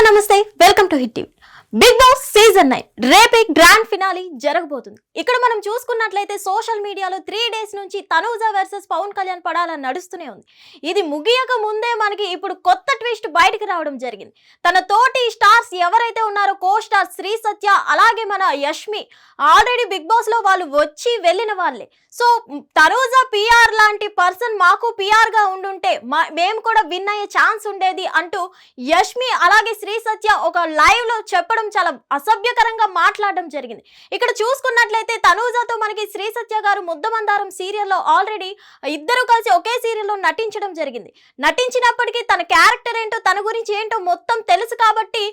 నమస్తే, welcome to Hit TV. Bigg Boss season 9 రేపే grand finale జరగబోతుంది. ఇక్కడ మనం చూసుకున్నట్లయితే సోషల్ మీడియాలో 3 days నుంచి తనూజ వర్సెస్ పవన్ కళ్యాణ్ పడాలని నడుస్తూనే ఉంది. ఇది ముగియక ముందే మనకి ఇప్పుడు కొత్త ట్విస్ట్ బయటకు రావడం జరిగింది. తన తోటి స్టార్స్ ఎవరైతే ఉన్నారో కో స్టార్ శ్రీ సత్య అలాగే మన యష్మి ఆల్రెడీ బిగ్ బాస్ లో వాళ్ళు వచ్చి వెళ్ళిన వాళ్ళే. సో తనూజ పిఆర్ లాంటి పర్సన్ మాకు పిఆర్ గా ఉండుంటే మేము కూడా విన్ అయ్యే ఛాన్స్ ఉండేది అంటూ యష్మి అలాగే శ్రీ సత్య ఒక లైవ్ లో చెప్పడం చాలా అసభ్యకరంగా మాట్లాడడం జరిగింది. ఇక్కడ చూసుకున్నట్లయితే తనూజతో మనకి శ్రీ సత్య గారు ముద్దమందారం సీరియల్లో ఆల్రెడీ ఇద్దరు కలిసి ఒకే సీరియల్లో నటించడం జరిగింది. నటించినప్పటికీ తన క్యారెక్టర్ ఏంటో తన గురించి ఏంటో మొత్తం తెలుసు కాబట్టి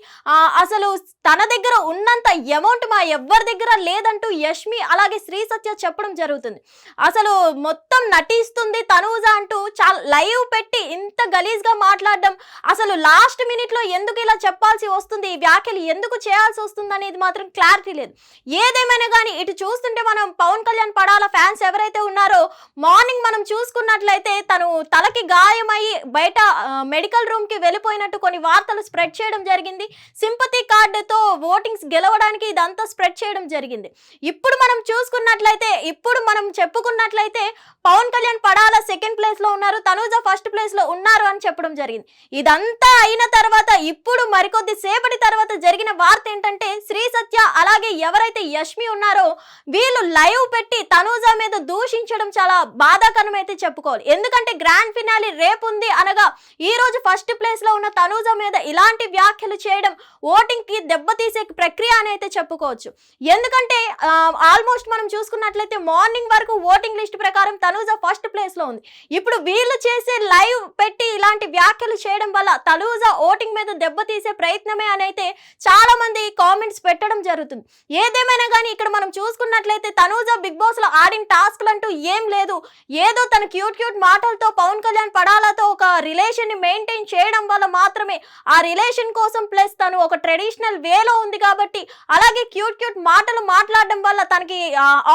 అసలు తన దగ్గర ఉన్నంత అమౌంట్ మా ఎవ్వరి దగ్గర లేదంటూ యష్మి అలాగే శ్రీ సత్య చెప్పడం జరుగుతుంది. అసలు మొత్తం నటిస్తుంది తనూజ అంటూ చాలా లైవ్ పెట్టి ఇంత గలీజ్ గా మాట్లాడడం, అసలు లాస్ట్ మినిట్ లో ఎందుకు ఇలా చెప్పాల్సి వస్తుంది, ఈ వ్యాఖ్యలు ఎందుకు చేయాల్సి వస్తుంది అనేది మాత్రం క్లారిటీ లేదు. ఏదేమైనా కానీ ఇటు చూస్తుంటే మనం పవన్ కళ్యాణ్ పడాల ఫ్యాన్స్ ఎవరైతే ఉన్నారో మార్నింగ్ మనం చూసుకున్నట్లయితే తను తలకి గాయమయ్యి బయట మెడికల్ రూమ్ కి వెళ్ళిపోయినట్టు కొన్ని వార్తలు స్ప్రెడ్ చేయడం జరిగింది. సింపతి కార్డుతో ఓటింగ్స్ గెలవడానికి ఇదంతా స్ప్రెడ్ చేయడం జరిగింది. ఇప్పుడు మనం చూసుకున్నట్లయితే ఇప్పుడు మనం చెప్పుకున్నట్లయితే పవన్ కళ్యాణ్ పడాల సెకండ్ ప్లేస్ లో ఉన్నారు, తనూజ ఫస్ట్ ప్లేస్ లో ఉన్నారు అని చెప్పడం జరిగింది. ఇదంతా అయిన తర్వాత ఇప్పుడు మరికొద్ది సేపటి తర్వాత జరిగిన వార్త ఏంటంటే శ్రీ సత్య అలాగే ఎవరైతే యష్మి ఉన్నారో వీళ్ళు లైవ్ పెట్టి తనూజ మీద దూషించడం చాలా బాధాకరం అయితే చెప్పుకోవాలి. ఎందుకంటే గ్రాండ్ ఫినాలి రేపు ఉంది అనగా ఈ రోజు ఫస్ట్ ప్లేస్ లో ఉన్న తనూజ మీద ఇలాంటి వ్యాఖ్యలు చేయడం ఓటింగ్ కి దెబ్బతీసే ప్రక్రియ అని అయితే చెప్పుకోవచ్చు. ఎందుకంటే ఆల్మోస్ట్ మనం చూసుకున్నట్లయితే మార్నింగ్ వరకు ఓటింగ్ లిస్ట్ ప్రకారం తనూజ ఫస్ట్ ప్లేస్ లో ఉంది. ఇప్పుడు వీళ్ళు చేసే లైవ్ పెట్టి ఇలాంటి వ్యాఖ్యలు చేయడం వల్ల తనూజ ఓటింగ్ మీద దెబ్బతీసే ప్రయత్నమే అని అయితే చాలా మంది కామెంట్స్ పెట్టడం జరుగుతుంది. ఏదేమైనా కానీ ఇక్కడ మనం చూసుకున్నట్లయితే తనూజ బిగ్ బాస్ లో ఆడిన టాస్క్లు అంటూ ఏం లేదు. ఏదో తన క్యూట్ మాటలతో పవన్ కళ్యాణ్ పడాలతో ఒక రిలేషన్ ని మెయింటైన్ చేయడం వల్ల మాత్రమే ఆ రిలేషన్ కోసం ప్లస్ తను ఒక ట్రెడిషనల్ వేలో ఉంది కాబట్టి అలాగే క్యూట్ మాటలు మాట్లాడడం వల్ల తనకి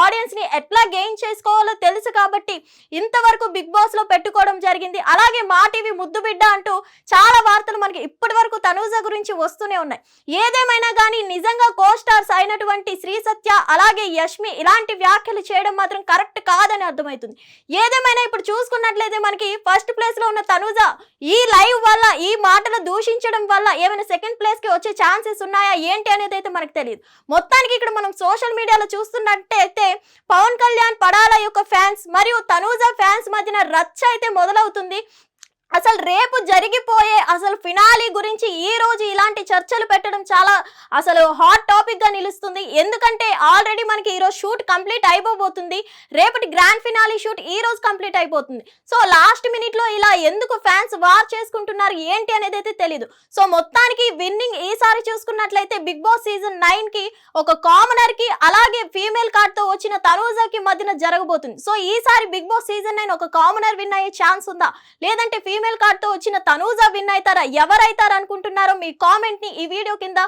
ఆడియన్స్ ని ఎట్లా గెయిన్ చేసుకోవాలో తెలుసు కాబట్టి ఇంతవరకు బిగ్ బాస్ లో పెట్టుకోవడం జరిగింది. అలాగే మా టీవీ ముద్దు బిడ్డ అంటూ చాలా వార్తలు మనకి ఇప్పటి వరకు తనూజ గురించి వస్తూనే ఉన్నాయి. ఏదేమైనా కానీ నిజంగా కో స్టార్స్ అయినటువంటి శ్రీ సత్య అలాగే యష్మి ఇలాంటి వ్యాఖ్యలు చేయడం మాత్రం కరెక్ట్ కాదని అర్థమవుతుంది. ఏదేమైనా ఇప్పుడు చూసుకున్నట్లయితే మనకి ఫస్ట్ ప్లేస్ లో ఉన్న తనూజ ఈ లైవ్ వల్ల ఈ మాటలు దూషించడం వల్ల ఏమైనా సెకండ్ ప్లేస్ కి వచ్చే ఛాన్సెస్ ఉన్నాయా ఏంటి అనేది అయితే మనకు తెలియదు. మొత్తానికి ఇక్కడ మనం సోషల్ మీడియాలో చూస్తున్నట్టయితే పవన్ కళ్యాణ్ పడాల యొక్క ఫ్యాన్స్ మరియు తనూజ ఫ్యాన్స్ మధ్యన రచ్చ అయితే మొదలవుతుంది. అసలు రేపు జరిగిపోయే అసలు ఫినాలి గురించి ఈ రోజు ఇలాంటి చర్చలు పెట్టడం చాలా అసలు హాట్ టాపిక్ గా నిలుస్తుంది. ఎందుకంటే ఆల్రెడీ మనకి ఈ రోజు షూట్ కంప్లీట్ అయిపోబోతుంది. రేపటి గ్రాండ్ ఫినాలి షూట్ ఈ రోజు కంప్లీట్ అయిపోతుంది. సో లాస్ట్ మినిట్ లో ఇలా ఎందుకు ఫ్యాన్స్ వార్ చేసుకుంటున్నారు ఏంటి అనేది అయితే తెలియదు. సో మొత్తానికి విన్నింగ్ ఈసారి చూసుకున్నట్లయితే బిగ్ బాస్ సీజన్ 9 కి ఒక కామనర్ కి అలాగే ఫీమేల్ కార్డ్ తో వచ్చిన తనూజకి మధ్యన జరగబోతుంది. సో ఈసారి బిగ్ బాస్ సీజన్ 9 ఒక కామనర్ విన్ అయ్యే ఛాన్స్ ఉందా, లేదంటే ఫీమేల్ కార్డ్ తో వచ్చిన తనూజ విన్ అవుతారా, ఎవరైతారు అనుకుంటున్నారో మీ కామెంట్ ని ఈ వీడియో కింద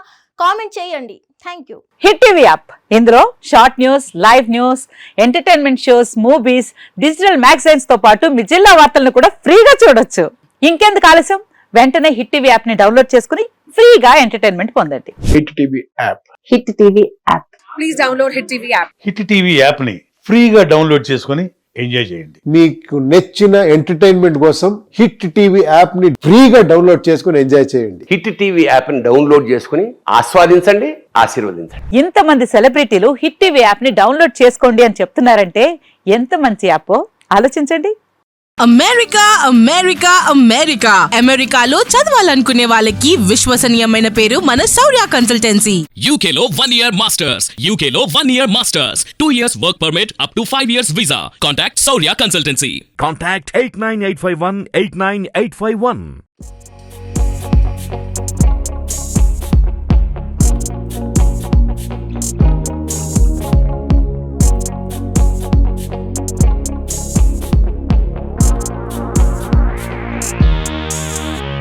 కామెంట్ చేయండి. Thank you. Hit TV app ఇందులో short news, live news, entertainment shows, movies, digital magazines తో పాటు మీ జిల్లా వార్తలను కూడా ఫ్రీగా చూడొచ్చు. ఇంకెందుకు ఆలస్యం, వెంటనే హిట్ టీవీ యాప్ ని డౌన్లోడ్ చేసుకుని ఫ్రీగా ఎంటర్టైన్మెంట్ పొందండి. Hit TV app. Hit TV app. Please download hit TV app. Hit TV app ని ఫ్రీగా డౌన్లోడ్ చేసుకుని ఎంజాయ్ చేయండి. మీకు నచ్చిన ఎంటర్టైన్మెంట్ కోసం హిట్ టీవీ యాప్ ని ఫ్రీగా డౌన్లోడ్ చేసుకుని ఎంజాయ్ చేయండి. హిట్ టీవీ యాప్ ని డౌన్లోడ్ చేసుకుని ఆస్వాదించండి, ఆశీర్వదించండి. ఇంతమంది సెలబ్రిటీలు హిట్ టీవీ యాప్ ని డౌన్లోడ్ చేసుకోండి అని చెప్తున్నారంటే ఎంత మంచి యాప్ ఆలోచించండి. అమెరికా అమెరికా అమెరికా అమెరికాలో చదవాలనుకునే వాళ్ళకి విశ్వసనీయమైన పేరు మన శౌర్య కన్సల్టెన్సీ. UK లో 1 year masters, UK లో 1 year masters, 2 years work permit up to 5 years visa. Contact Saurya Consultancy. Contact 89851 89851.